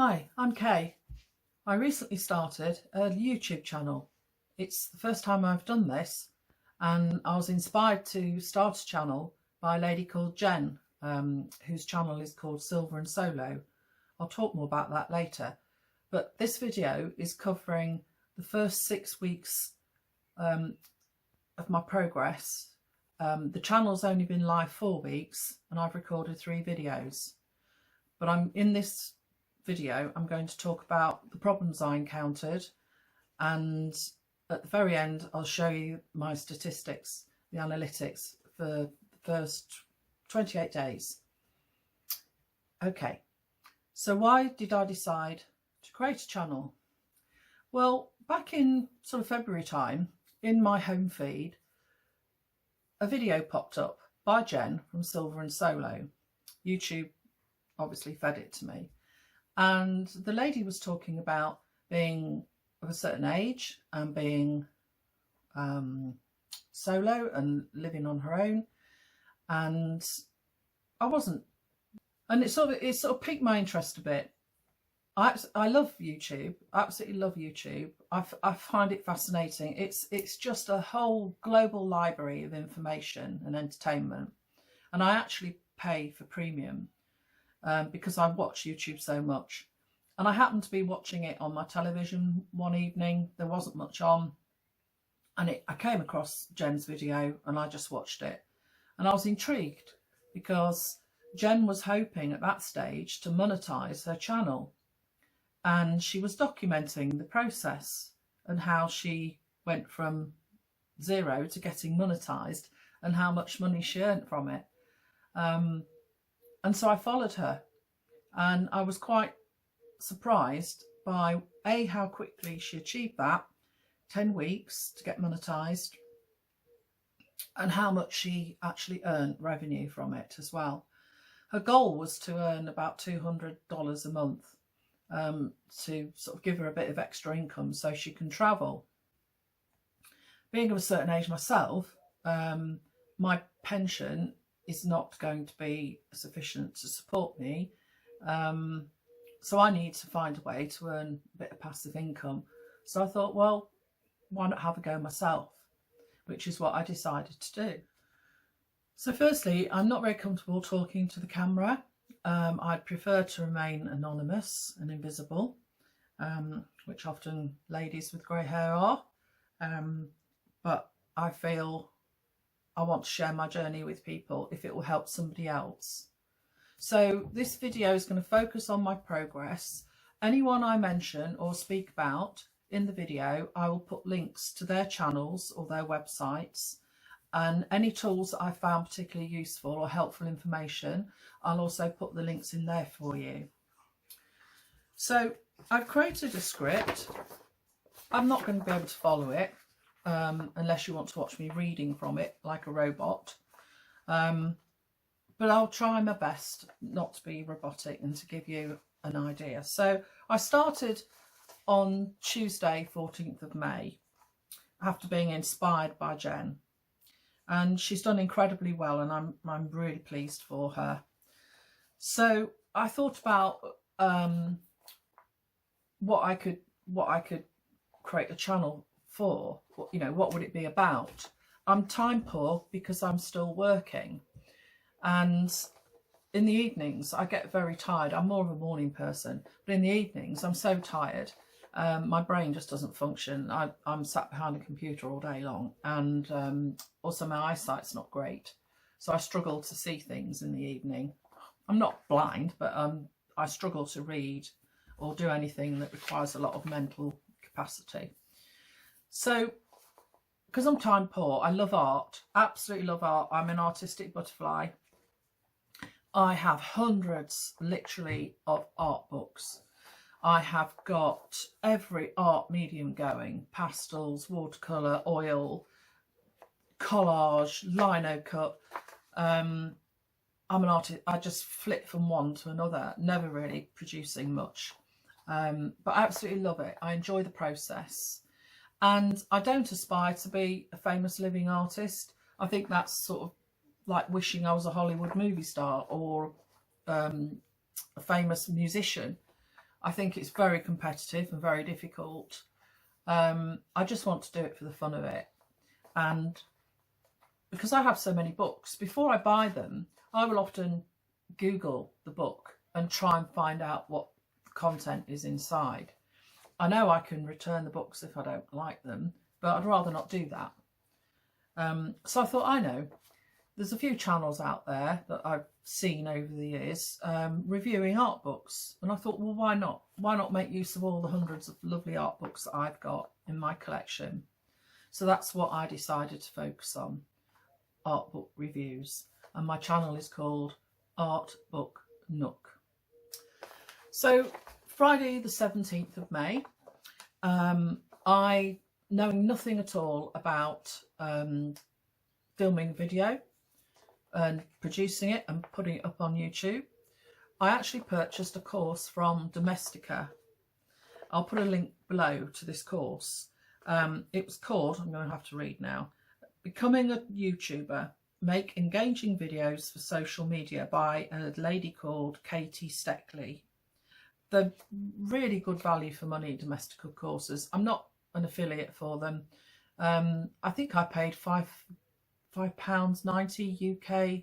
Hi, I'm Kay. I recently started a YouTube channel. It's the first time I've done this, and I was inspired to start a channel by a lady called Jen, whose channel is called Silver and Solo. I'll talk more about that later, but this video is covering the first 6 weeks of my progress. The channel's only been live 4 weeks and I've recorded 3 videos, but in this video I'm going to talk about the problems I encountered, and at the very end I'll show you my statistics, the analytics for the first 28 days. Okay, so why did I decide to create a channel? Well, back in sort of February time, in my home feed a video popped up by Jen from Silver and Solo. YouTube obviously fed it to me. And the lady was talking about being of a certain age and being solo and living on her own. And I wasn't. And it sort of piqued my interest a bit. I love YouTube. I absolutely love YouTube. I find it fascinating. It's just a whole global library of information and entertainment. And I actually pay for premium. Because I watch YouTube so much, and I happened to be watching it on my television one evening. There wasn't much on, and I came across Jen's video and I just watched it, and I was intrigued because Jen was hoping at that stage to monetize her channel, and she was documenting the process and how she went from 0 to getting monetized and how much money she earned from it. And so I followed her, and I was quite surprised by how quickly she achieved that, 10 weeks to get monetized, and how much she actually earned revenue from it as well. Her goal was to earn about $200 a month, to sort of give her a bit of extra income so she can travel. Being of a certain age myself, my pension is not going to be sufficient to support me, so I need to find a way to earn a bit of passive income. So I thought, well, why not have a go myself, which is what I decided to do. So firstly, I'm not very comfortable talking to the camera. I'd prefer to remain anonymous and invisible, which often ladies with grey hair are, but I feel I want to share my journey with people if it will help somebody else. So this video is going to focus on my progress. Anyone I mention or speak about in the video, I will put links to their channels or their websites, and any tools that I found particularly useful or helpful information, I'll also put the links in there for you. So I've created a script. I'm not going to be able to follow it, unless you want to watch me reading from it like a robot, but I'll try my best not to be robotic and to give you an idea. So I started on Tuesday 14th of May after being inspired by Jen, and she's done incredibly well, and I'm really pleased for her. So I thought about what I could create a channel for. You know, what would it be about? I'm time poor because I'm still working, and in the evenings I get very tired. I'm more of a morning person, but in the evenings I'm so tired, my brain just doesn't function. I'm sat behind a computer all day long, and also my eyesight's not great, so I struggle to see things in the evening. I'm not blind, but I struggle to read or do anything that requires a lot of mental capacity. So, because I'm time poor, I love art, absolutely love art. I'm an artistic butterfly. I have hundreds, literally, of art books. I have got every art medium going: pastels, watercolour, oil, collage, lino cut. I'm an artist. I just flip from one to another, never really producing much, but I absolutely love it. I enjoy the process. And I don't aspire to be a famous living artist. I think that's sort of like wishing I was a Hollywood movie star or a famous musician. I think it's very competitive and very difficult. I just want to do it for the fun of it. And because I have so many books, before I buy them, I will often Google the book and try and find out what content is inside. I know I can return the books if I don't like them, but I'd rather not do that. So I thought, I know, there's a few channels out there that I've seen over the years reviewing art books. And I thought, well, why not? Why not make use of all the hundreds of lovely art books that I've got in my collection? So that's what I decided to focus on, art book reviews. And my channel is called Art Book Nook. So Friday the 17th of May, I, knowing nothing at all about filming video and producing it and putting it up on YouTube, I actually purchased a course from Domestika. I'll put a link below to this course. It was called, I'm going to have to read now, Becoming a YouTuber, Make Engaging Videos for Social Media, by a lady called Katie Steckley. They're really good value for money Domestika courses. I'm not an affiliate for them. I think I paid £5.90 UK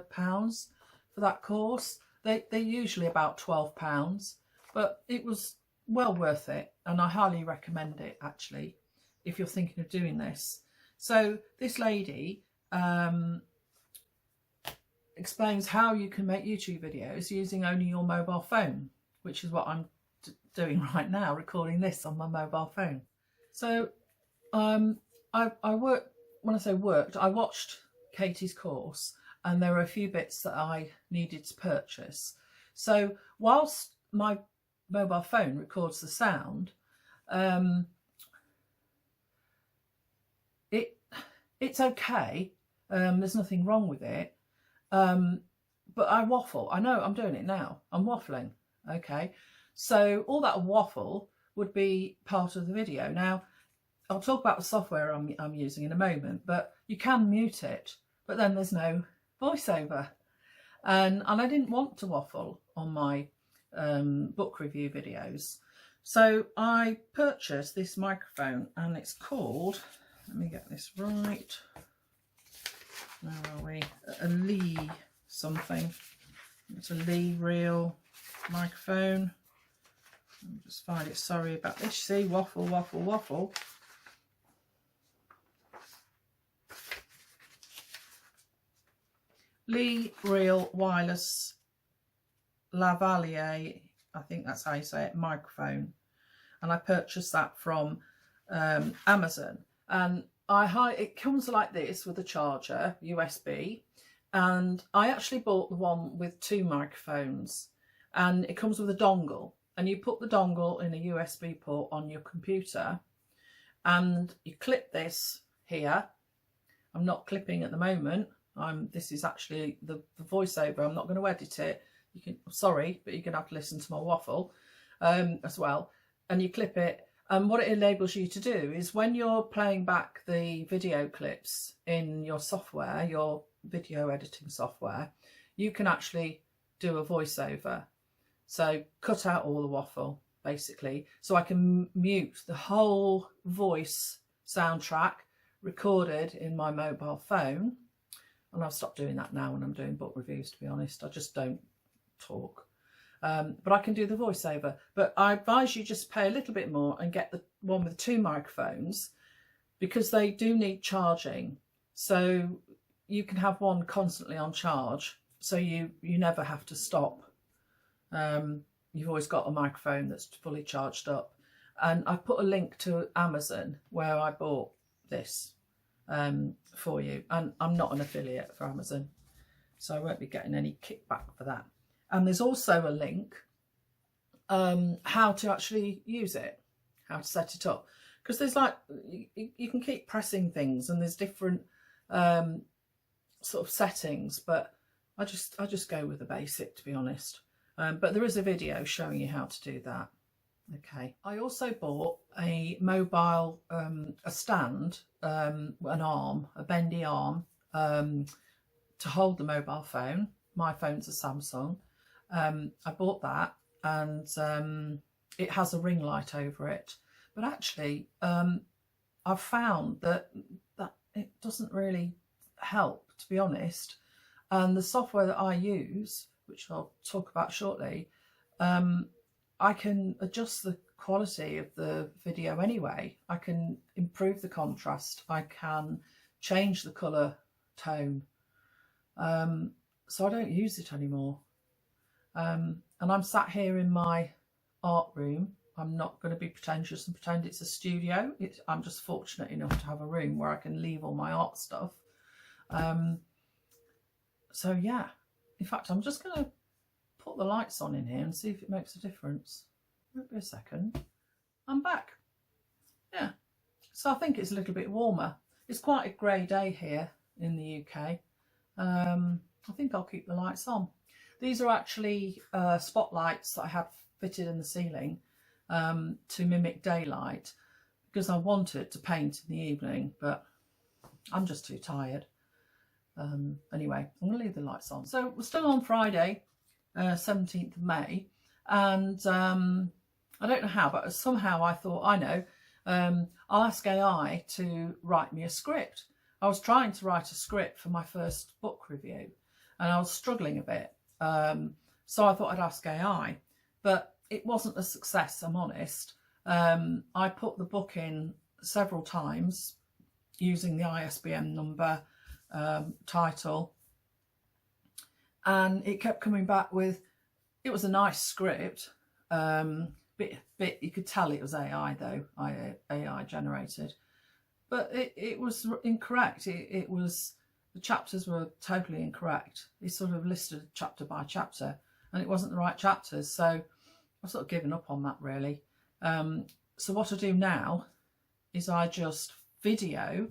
pounds for that course. They're usually about £12, but it was well worth it, and I highly recommend it actually if you're thinking of doing this. So this lady explains how you can make YouTube videos using only your mobile phone, which is what I'm doing right now, recording this on my mobile phone. So I worked, when I say worked, I watched Katie's course, and there were a few bits that I needed to purchase. So whilst my mobile phone records the sound, it's okay. There's nothing wrong with it. But I waffle. I know I'm doing it now. I'm waffling. Okay. So all that waffle would be part of the video. Now, I'll talk about the software I'm using in a moment, but you can mute it, but then there's no voiceover. And I didn't want to waffle on my book review videos. So I purchased this microphone, and it's called, let me get this right, where are we, a Lee something. It's a Lee Real microphone. Let me just find it, sorry about this. See, waffle, waffle, waffle. Lee Real Wireless Lavalier, I think that's how you say it, microphone. And I purchased that from Amazon. And it comes like this with a charger, USB. And I actually bought the one with 2 microphones. And it comes with a dongle. And you put the dongle in a USB port on your computer. And you clip this here. I'm not clipping at the moment. This is actually the voiceover. I'm not going to edit it. You can, sorry, but you're going to have to listen to my waffle as well. And you clip it. And what it enables you to do is when you're playing back the video clips in your software, your video editing software, you can actually do a voiceover. So cut out all the waffle, basically. So I can mute the whole voice soundtrack recorded in my mobile phone. And I'll stop doing that now when I'm doing book reviews, to be honest. I just don't talk. But I can do the voiceover. But I advise you just pay a little bit more and get the one with 2 microphones, because they do need charging. So you can have one constantly on charge, so you never have to stop. You've always got a microphone that's fully charged up. And I've put a link to Amazon where I bought this for you. And I'm not an affiliate for Amazon, so I won't be getting any kickback for that. And there's also a link how to actually use it, how to set it up. Because there's like, you can keep pressing things and there's different sort of settings, but I just go with the basic, to be honest. But there is a video showing you how to do that. Okay. I also bought a mobile, a stand, an arm, a bendy arm to hold the mobile phone. My phone's a Samsung. I bought that, and it has a ring light over it. But actually, I've found that it doesn't really help, to be honest. And the software that I use, which I'll talk about shortly, I can adjust the quality of the video anyway. I can improve the contrast. I can change the colour tone. So I don't use it anymore. And I'm sat here in my art room. I'm not going to be pretentious and pretend it's a studio. I'm just fortunate enough to have a room where I can leave all my art stuff. So yeah, in fact, I'm just going to put the lights on in here and see if it makes a difference. Wait a second. I'm back. Yeah, so I think it's a little bit warmer. It's quite a grey day here in the UK. I think I'll keep the lights on. These are actually spotlights that I had fitted in the ceiling to mimic daylight, because I wanted to paint in the evening, but I'm just too tired. Anyway, I'm going to leave the lights on. So we're still on Friday, 17th of May, and I don't know how, but somehow I thought, I know, I'll ask AI to write me a script. I was trying to write a script for my first book review, and I was struggling a bit. So I thought I'd ask AI, but it wasn't a success, I'm honest. I put the book in several times using the ISBN number, title, and it kept coming back with, it was a nice script, bit you could tell it was AI though, AI generated, but it was incorrect. It was, the chapters were totally incorrect. It sort of listed chapter by chapter and it wasn't the right chapters, so I've sort of given up on that really. So what I do now is I just video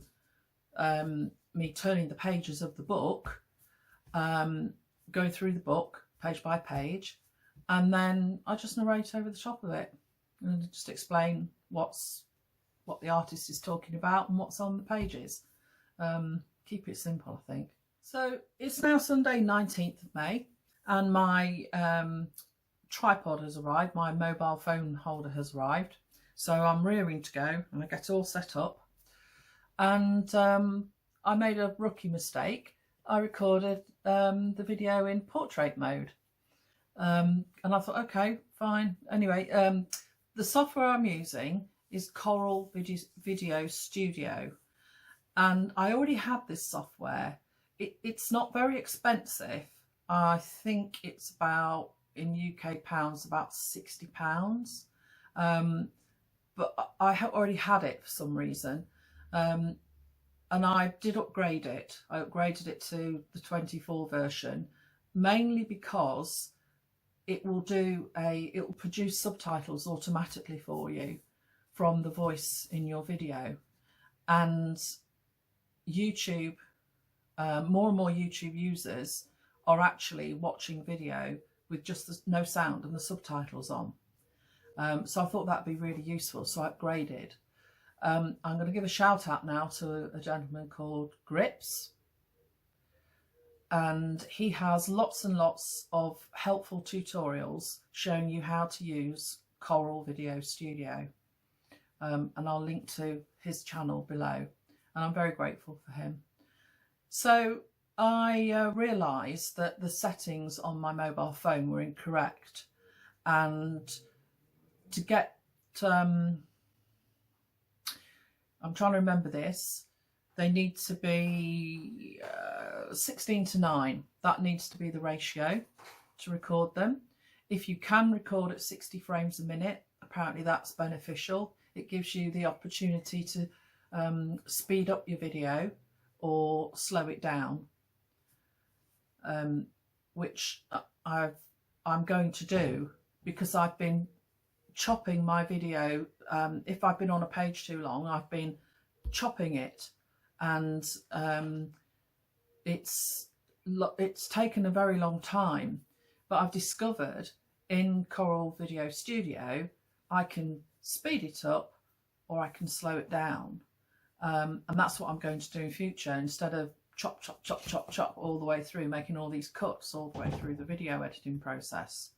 me turning the pages of the book, going through the book page by page, and then I just narrate over the top of it and just explain what the artist is talking about and what's on the pages. Keep it simple, I think. So it's now Sunday 19th of May and my tripod has arrived, my mobile phone holder has arrived, so I'm rearing to go and I get all set up. And I made a rookie mistake. I recorded the video in portrait mode, and I thought, okay, fine. Anyway, the software I'm using is Corel Video Studio, and I already had this software. It's not very expensive. I think it's about, in UK pounds, about £60. But I already had it for some reason. And I did upgrade it. I upgraded it to the 24 version, mainly because it will produce subtitles automatically for you from the voice in your video. And YouTube, more and more YouTube users are actually watching video with just no sound and the subtitles on. So I thought that'd be really useful, so I upgraded. I'm going to give a shout out now to a gentleman called Grips, and he has lots and lots of helpful tutorials showing you how to use Corel Video Studio, and I'll link to his channel below, and I'm very grateful for him. So I realised that the settings on my mobile phone were incorrect, and to get I'm trying to remember this, they need to be 16:9. That needs to be the ratio to record them. If you can record at 60 frames a minute, apparently that's beneficial. It gives you the opportunity to speed up your video or slow it down, which I'm going to do, because I've been chopping my video. If I've been on a page too long, I've been chopping it, and it's taken a very long time, but I've discovered in Corel Video Studio I can speed it up or I can slow it down, and that's what I'm going to do in future, instead of chop chop chop chop chop all the way through, making all these cuts all the way through the video editing process.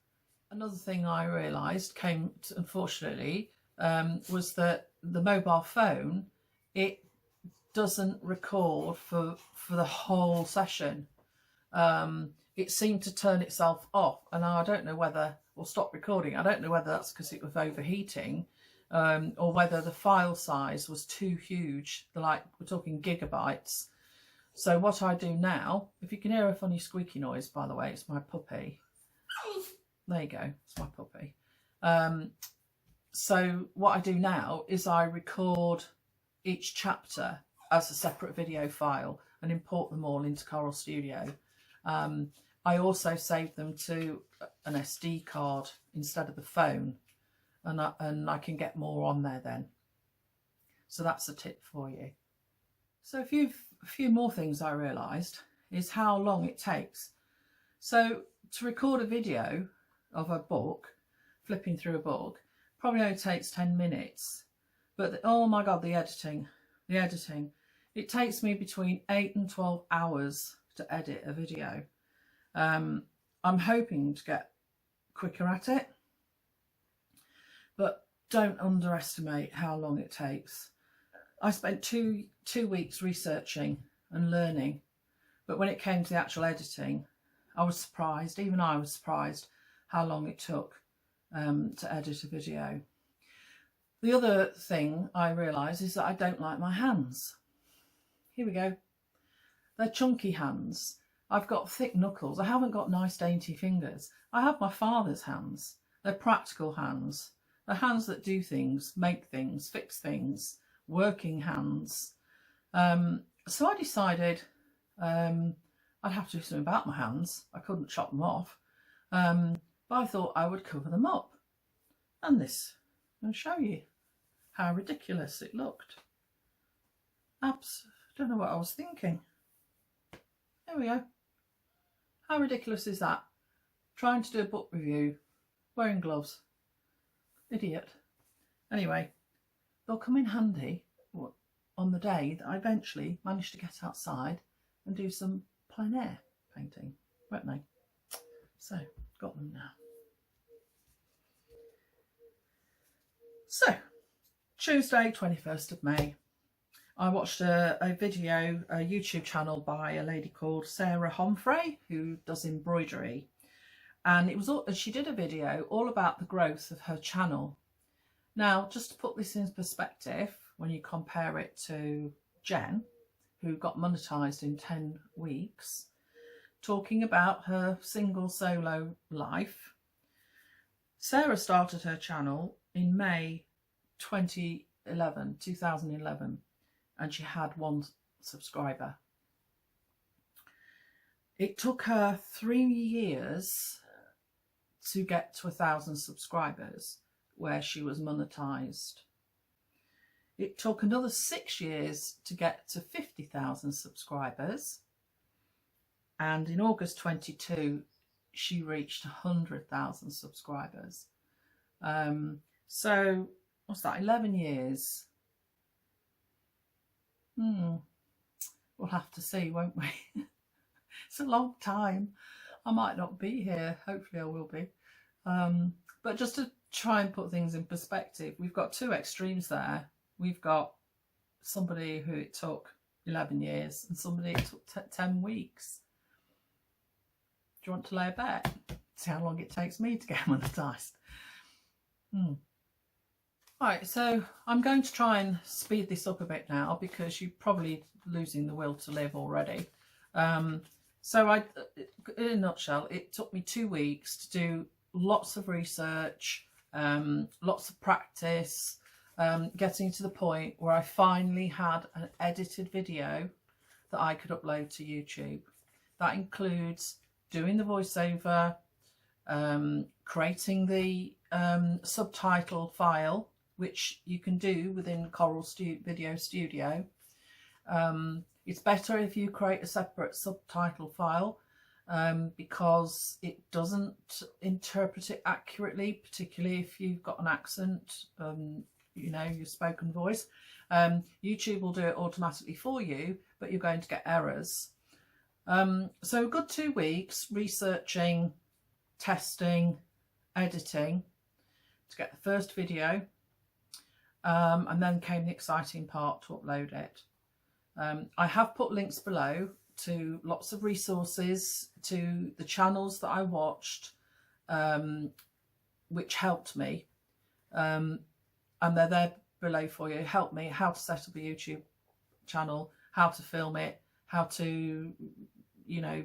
Another thing I realised unfortunately, was that the mobile phone, it doesn't record for the whole session. It seemed to turn itself off, and I don't know whether, or stop recording. I don't know whether that's because it was overheating, or whether the file size was too huge. Like, we're talking gigabytes. So what I do now, if you can hear a funny squeaky noise, by the way, it's my puppy. There you go, it's my puppy. So what I do now is I record each chapter as a separate video file and import them all into Corel Studio. I also save them to an SD card instead of the phone, and I can get more on there then. So that's a tip for you. So a few more things I realised is how long it takes. So to record a video of a book, flipping through a book, probably only takes 10 minutes. But oh my God, the editing. It takes me between 8 and 12 hours to edit a video. I'm hoping to get quicker at it, but don't underestimate how long it takes. I spent two weeks researching and learning, but when it came to the actual editing, I was surprised, even I was surprised how long it took to edit a video. The other thing I realised is that I don't like my hands. Here we go. They're chunky hands. I've got thick knuckles. I haven't got nice dainty fingers. I have my father's hands. They're practical hands. They're hands that do things, make things, fix things, working hands. So I decided I'd have to do something about my hands. I couldn't chop them off. But I thought I would cover them up. And this, I'll show you how ridiculous it looked. Don't know what I was thinking. There we go. How ridiculous is that? Trying to do a book review, wearing gloves. Idiot. Anyway, they'll come in handy on the day that I eventually manage to get outside and do some plein air painting, won't they? So, got them now. So, Tuesday, 21st of May. I watched a video, a YouTube channel by a lady called Sarah Homfrey, who does embroidery. And she did a video all about the growth of her channel. Now, just to put this in perspective, when you compare it to Jen, who got monetized in 10 weeks, talking about her single solo life. Sarah started her channel in May 2011, and she had 1 subscriber. It took her 3 years to get to 1,000 subscribers, where she was monetized. It took another 6 years to get to 50,000 subscribers, and in August 22 she reached 100,000 subscribers. So what's that, 11 years? We'll have to see, won't we? It's a long time. I might not be here, hopefully I will be. But just to try and put things in perspective, we've got 2 extremes there. We've got somebody who it took 11 years and somebody it took 10 weeks. Do you want to lay a bet? See how long it takes me to get monetized. Right, so I'm going to try and speed this up a bit now, because you're probably losing the will to live already. So in a nutshell, it took me 2 weeks to do lots of research, lots of practice, getting to the point where I finally had an edited video that I could upload to YouTube. That includes doing the voiceover, creating the subtitle file, which you can do within Corel Video Studio. It's better if you create a separate subtitle file, because it doesn't interpret it accurately, particularly if you've got an accent, you know, your spoken voice. YouTube will do it automatically for you, but you're going to get errors. So a good 2 weeks researching, testing, editing to get the first video, and then came the exciting part to upload it. I have put links below to lots of resources, to the channels that I watched, which helped me, and they're there below for you. Help me how to set up a YouTube channel, how to film it, how to, you know,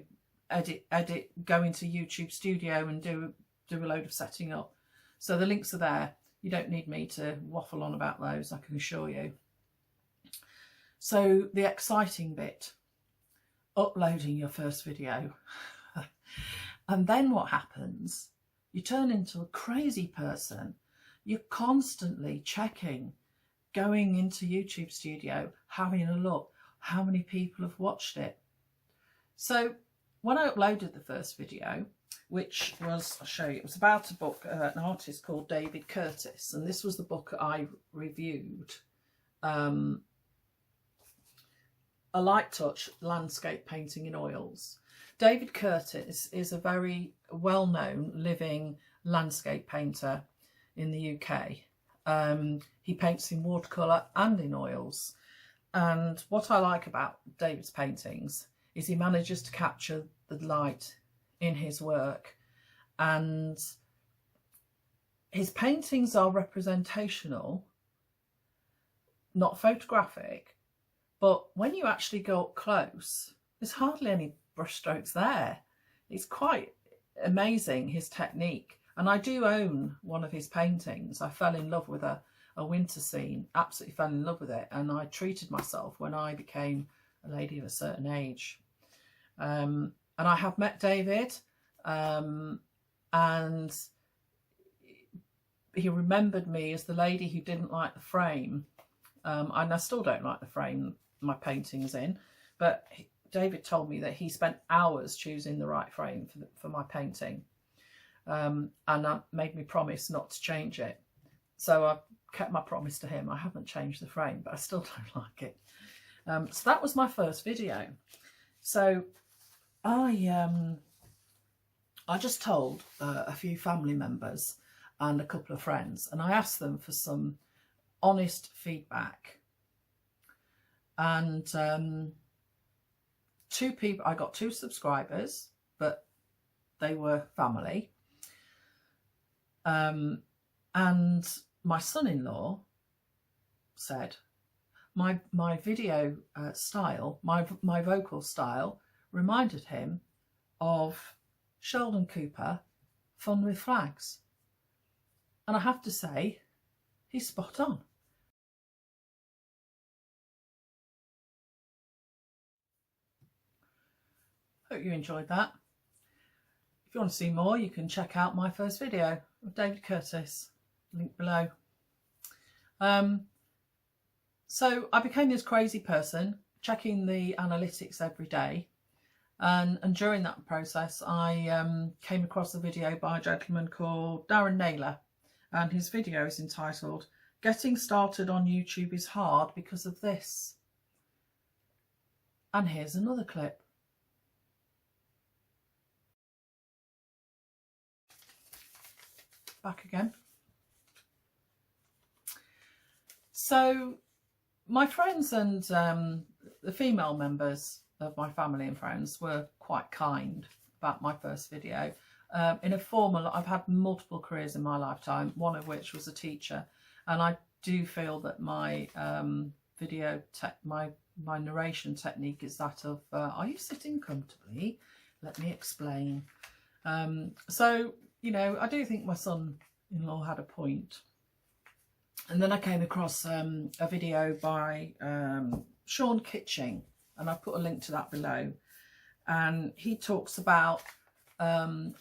edit, go into YouTube Studio and do a load of setting up. So the links are there. You don't need me to waffle on about those, I can assure you. So the exciting bit, uploading your first video. And then what happens? You turn into a crazy person. You're constantly checking, going into YouTube Studio, having a look, how many people have watched it. So when I uploaded the first video, which was, I'll show you, it was about a book, an artist called David Curtis, and this was the book I reviewed, A Light Touch Landscape Painting in Oils. David Curtis is a very well-known living landscape painter in the UK. He paints in watercolour and in oils. And what I like about David's paintings is he manages to capture the light in his work. And his paintings are representational, not photographic. But when you actually go up close, there's hardly any brushstrokes there. It's quite amazing, his technique. And I do own one of his paintings. I fell in love with a winter scene, absolutely fell in love with it. And I treated myself when I became a lady of a certain age. And I have met David, and he remembered me as the lady who didn't like the frame. And I still don't like the frame my painting's in, but David told me that he spent hours choosing the right frame for my painting, and that made me promise not to change it. So I kept my promise to him. I haven't changed the frame, but I still don't like it. So that was my first video. So I just told a few family members and a couple of friends, and I asked them for some honest feedback. And two people, I got 2 subscribers, but they were family. And my son-in-law said my video style, my vocal style reminded him of Sheldon Cooper, Fun with Flags. And I have to say, he's spot on. Hope you enjoyed that. If you want to see more, you can check out my first video of David Curtis, link below. So I became this crazy person, checking the analytics every day. And during that process, I came across a video by a gentleman called Darren Naylor. And his video is entitled, Getting Started on YouTube is Hard Because of This. And here's another clip. Back again. So my friends and the female members of my family and friends were quite kind about my first video. In a formal, I've had multiple careers in my lifetime, one of which was a teacher, and I do feel that my my narration technique is that of are you sitting comfortably? Let me explain. So, you know, I do think my son-in-law had a point. And then I came across a video by Sean Kitching, and I put a link to that below. And he talks about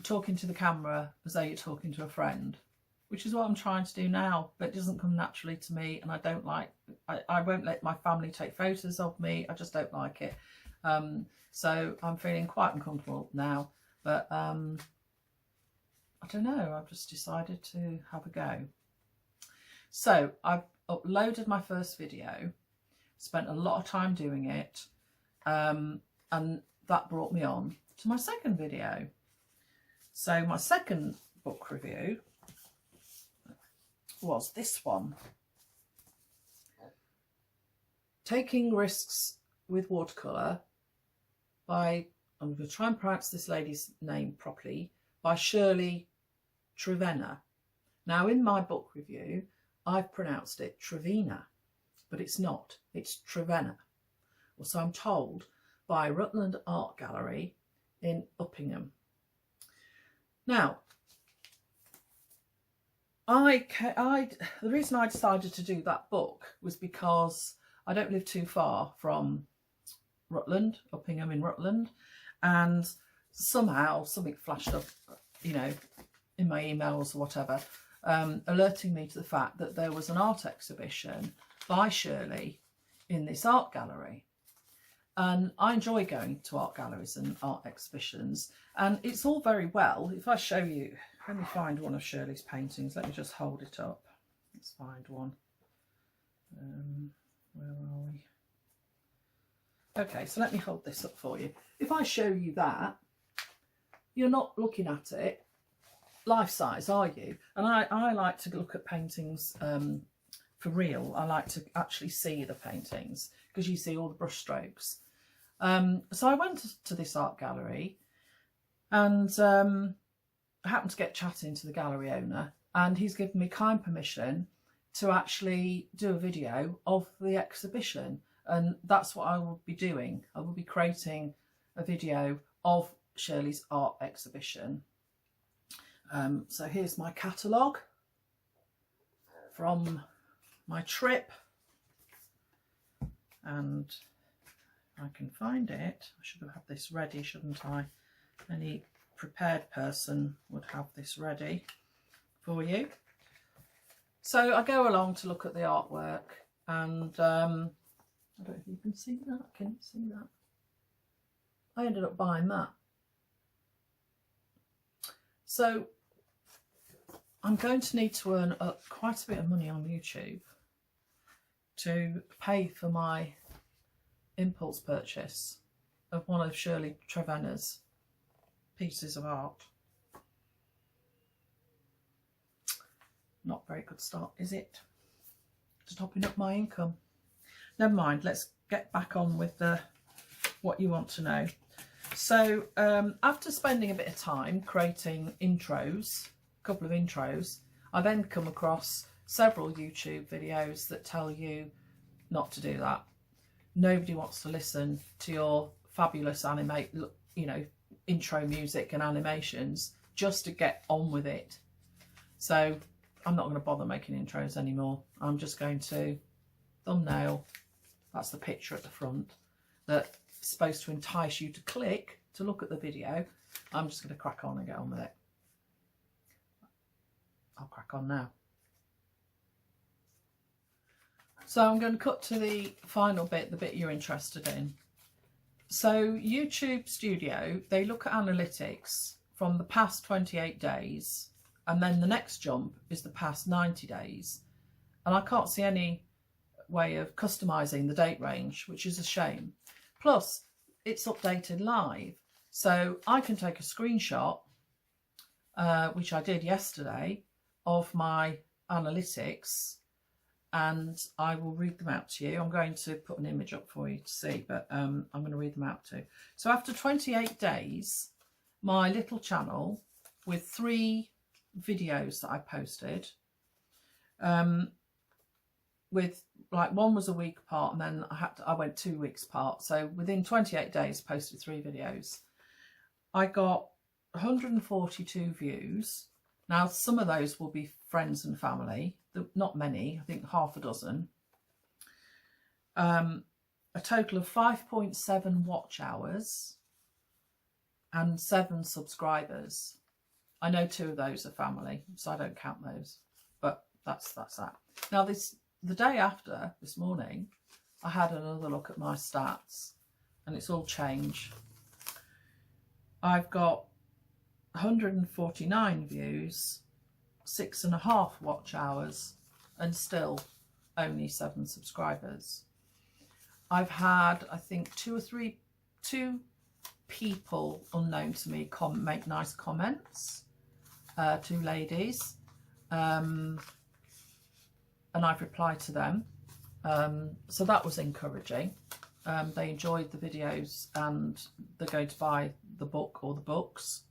talking to the camera as though you're talking to a friend, which is what I'm trying to do now, but it doesn't come naturally to me, and I don't like, I won't let my family take photos of me. I just don't like it. So I'm feeling quite uncomfortable now, but I don't know, I've just decided to have a go. So I've uploaded my first video, spent a lot of time doing it, and that brought me on to my second video. So my second book review was this one. Taking Risks with Watercolour by, I'm going to try and pronounce this lady's name properly, by Shirley Trevena. Now in my book review, I've pronounced it Trevena, but it's not, it's Trevena. Or so I'm told, by Rutland Art Gallery in Uppingham. Now, the reason I decided to do that book was because I don't live too far from Rutland, Uppingham in Rutland, and somehow something flashed up, you know, in my emails or whatever, alerting me to the fact that there was an art exhibition by Shirley in this art gallery. And I enjoy going to art galleries and art exhibitions, and it's all very well. If I show you, let me find one of Shirley's paintings. Let me just hold it up. Let's find one. Where are we? Okay, so let me hold this up for you. If I show you that, you're not looking at it life size, are you? And I like to look at paintings for real. I like to actually see the paintings because you see all the brush strokes. So I went to this art gallery, and I happened to get chatting to the gallery owner, and he's given me kind permission to actually do a video of the exhibition, and that's what I will be doing. I will be creating a video of Shirley's art exhibition. So here's my catalogue from my trip, and I can find it. I should have had this ready, shouldn't I? Any prepared person would have this ready for you. So I go along to look at the artwork, and I don't know if you can see that. Can you see that? I ended up buying that. So I'm going to need to earn quite a bit of money on YouTube to pay for my impulse purchase of one of Shirley Trevena's pieces of art. Not a very good start, is it? To topping up my income. Never mind, let's get back on with what you want to know. So after spending a bit of time creating intros, a couple of intros, I then come across several YouTube videos that tell you not to do that. Nobody wants to listen to your fabulous intro music and animations just to get on with it. So I'm not going to bother making intros anymore. I'm just going to thumbnail. That's the picture at the front that's supposed to entice you to click to look at the video. I'm just going to crack on and get on with it. I'll crack on now. So I'm going to cut to the final bit, the bit you're interested in. So YouTube Studio, they look at analytics from the past 28 days, and then the next jump is the past 90 days. And I can't see any way of customizing the date range, which is a shame. Plus, it's updated live. So I can take a screenshot, which I did yesterday, of my analytics, and I will read them out to you. I'm going to put an image up for you to see, but I'm going to read them out too. So after 28 days, my little channel with 3 videos that I posted, with like one was a week apart, and then I went 2 weeks apart. So within 28 days, posted 3 videos. I got 142 views. Now, some of those will be friends and family, not many, I think half a dozen. A total of 5.7 watch hours and 7 subscribers. I know 2 of those are family, so I don't count those, but that's that. Now, the day after, this morning, I had another look at my stats, and it's all changed. I've got 149 views, 6.5 watch hours, and still only 7 subscribers. I've had, I think, 2 people unknown to me make nice comments, 2 ladies, and I've replied to them. So that was encouraging. They enjoyed the videos and they're going to buy the book or the books.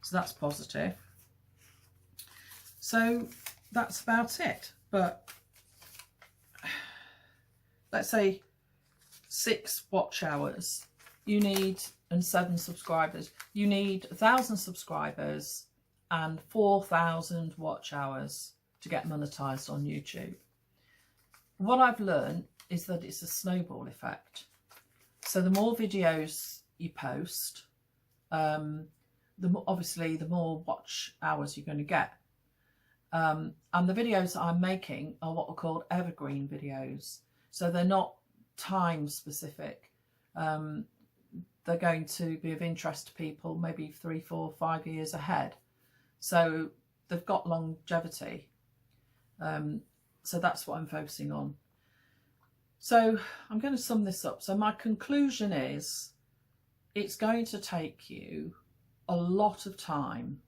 So that's positive. So that's about it. But let's say 6 watch hours you need and 7 subscribers. You need 1,000 subscribers and 4,000 watch hours to get monetized on YouTube. What I've learned is that it's a snowball effect. So the more videos you post, obviously the more watch hours you're going to get. And the videos that I'm making are what are called evergreen videos. So they're not time specific. They're going to be of interest to people maybe 3, 4, 5 years ahead. So they've got longevity. So that's what I'm focusing on. So I'm going to sum this up. So my conclusion is it's going to take you a lot of time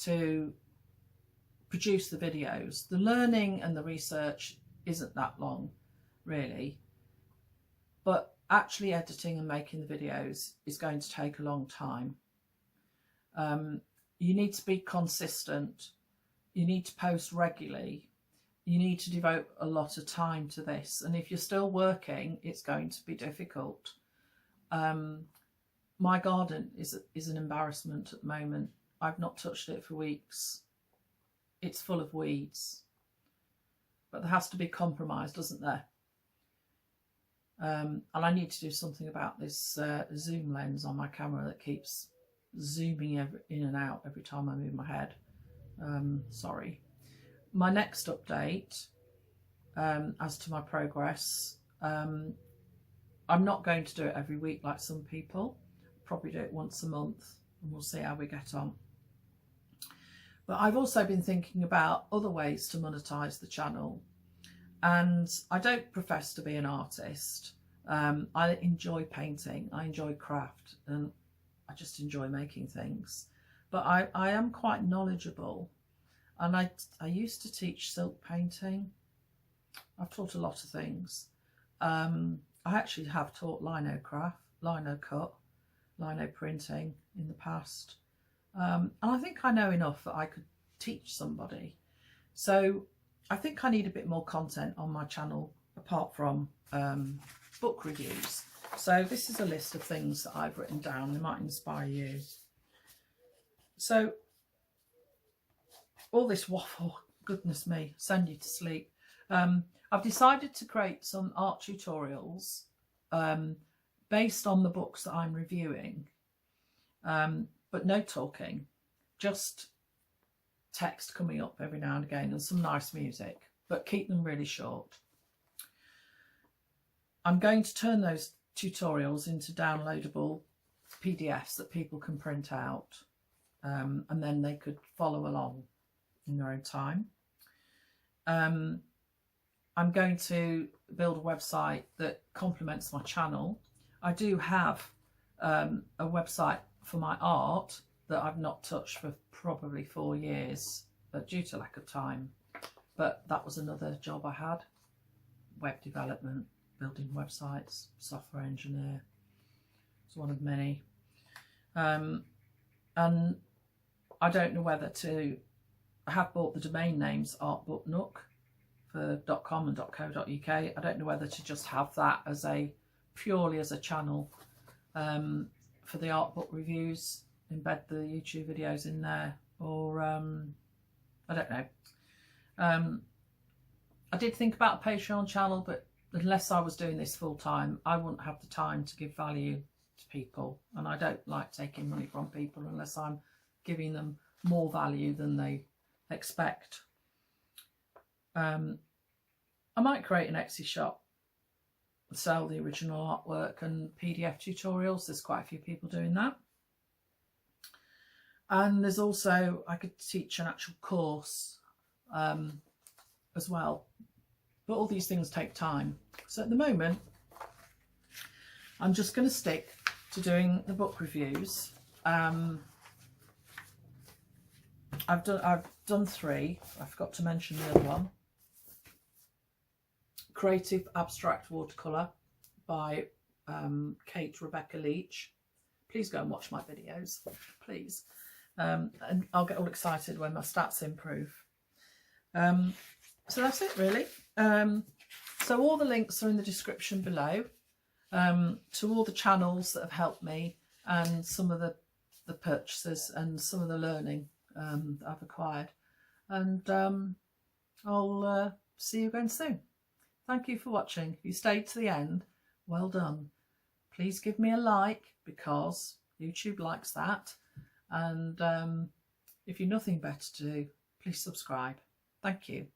to produce the videos. The learning and the research isn't that long, really. But actually editing and making the videos is going to take a long time. You need to be consistent. You need to post regularly. You need to devote a lot of time to this. And if you're still working, it's going to be difficult. My garden is an embarrassment at the moment. I've not touched it for weeks. It's full of weeds. But there has to be compromise, doesn't there? And I need to do something about this zoom lens on my camera that keeps zooming in and out every time I move my head. Sorry. My next update as to my progress, I'm not going to do it every week like some people. Probably do it once a month and we'll see how we get on. But I've also been thinking about other ways to monetize the channel. And I don't profess to be an artist. I enjoy painting, I enjoy craft, and I just enjoy making things. But I am quite knowledgeable. And I used to teach silk painting. I've taught a lot of things. I actually have taught lino craft, lino cut, lino printing in the past. And I think I know enough that I could teach somebody. So I think I need a bit more content on my channel apart from book reviews. So this is a list of things that I've written down. They might inspire you. So all this waffle, goodness me, send you to sleep. I've decided to create some art tutorials based on the books that I'm reviewing, but no talking, just text coming up every now and again and some nice music, but keep them really short. I'm going to turn those tutorials into downloadable PDFs that people can print out, and then they could follow along in their own time. I'm going to build a website that complements my channel. I do have a website for my art that I've not touched for probably 4 years, due to lack of time. But that was another job I had. Web development, building websites, software engineer. It's one of many. And I don't know whether to... I have bought the domain names artbooknook for .com and .co.uk. I don't know whether to just have that as purely as a channel for the art book reviews, embed the YouTube videos in there, or I don't know. I did think about a Patreon channel, but unless I was doing this full time, I wouldn't have the time to give value to people, and I don't like taking money from people unless I'm giving them more value than they expect. I might create an Etsy shop, sell the original artwork and PDF tutorials. There's quite a few people doing that. And there's also, I could teach an actual course as well. But all these things take time. So at the moment, I'm just going to stick to doing the book reviews. I've done 3. I forgot to mention the other one. Creative Abstract Watercolour by Kate Rebecca Leach. Please go and watch my videos, please. And I'll get all excited when my stats improve. So that's it really. So all the links are in the description below, to all the channels that have helped me and some of the purchases and some of the learning that I've acquired. And I'll see you again soon. Thank you for watching. If you stayed to the end, well done. Please give me a like because YouTube likes that. And if you've nothing better to do, please subscribe. Thank you.